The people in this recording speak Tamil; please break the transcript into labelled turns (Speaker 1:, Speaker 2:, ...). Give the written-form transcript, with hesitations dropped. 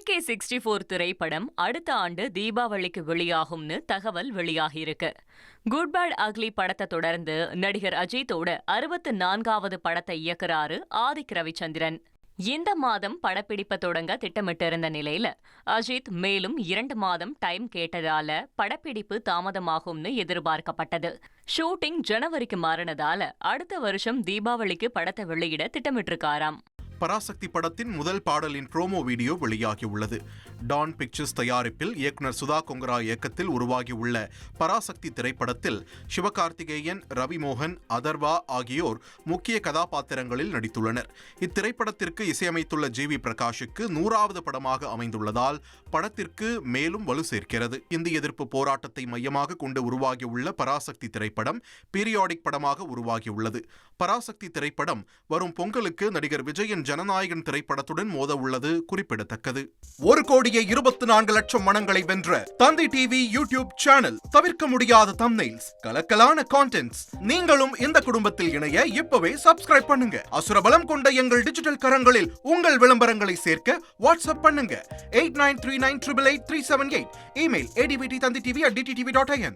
Speaker 1: AK-64 திரைப்படம் அடுத்த ஆண்டு தீபாவளிக்கு வெளியாகும்னு தகவல் வெளியாகியிருக்கு. குட் பேட் அக்லி படத்தை தொடர்ந்து நடிகர் அஜித்தோட 64வது படத்தை இயக்குறாரு ஆதிக் ரவிச்சந்திரன். இந்த மாதம் படப்பிடிப்பை தொடங்க திட்டமிட்டிருந்த நிலையில அஜித் மேலும் 2 மாதம் டைம் கேட்டதால படப்பிடிப்பு தாமதமாகும்னு எதிர்பார்க்கப்பட்டது. ஷூட்டிங் ஜனவரிக்கு மாறினதால அடுத்த வருஷம் தீபாவளிக்கு படத்தை வெளியிட திட்டமிட்டிருக்காராம்.
Speaker 2: பராசக்தி படத்தின் முதல் பாடலின் ப்ரோமோ வீடியோ வெளியாகியுள்ளது. டான் பிக்சர்ஸ் தயாரிப்பில் இயக்குனர் சுதா கொங்கரா இயக்கத்தில் உருவாகியுள்ள பராசக்தி திரைப்படத்தில் சிவகார்த்திகேயன், ரவி மோகன், அதர்வா ஆகியோர் முக்கிய கதாபாத்திரங்களில் நடித்துள்ளனர். இத்திரைப்படத்திற்கு இசையமைத்துள்ள ஜி.வி. பிரகாஷுக்கு 100வது படமாக அமைந்துள்ளதால் படத்திற்கு மேலும் வலு சேர்க்கிறது. இந்திய எதிர்ப்பு போராட்டத்தை மையமாக கொண்டு உருவாகியுள்ள பராசக்தி திரைப்படம் பீரியாடிக் படமாக உருவாகியுள்ளது. பராசக்தி திரைப்படம் வரும் பொங்கலுக்கு நடிகர் விஜயின் ஜனநாயகன் திரைப்படத்துடன் மோத உள்ளது குறிப்பிடத்தக்கது. 1,24,00,000 மனங்களை வென்ற தந்தி டிவி யூடியூப் சேனல். தவிர்க்க முடியாத தம்ப்நெயில்ஸ், கலக்கலான கான்டென்ட்ஸ். நீங்களும் இந்த குடும்பத்தில் இணைய இப்பவே சப்ஸ்கிரைப் பண்ணுங்க. அசுரபலம் கொண்ட எங்கள் டிஜிட்டல் கரங்களில் உங்கள் விளம்பரங்களை சேர்க்க வாட்ஸ்அப் பண்ணுங்க. 8939888378. Email advtthanditv@dttv.in.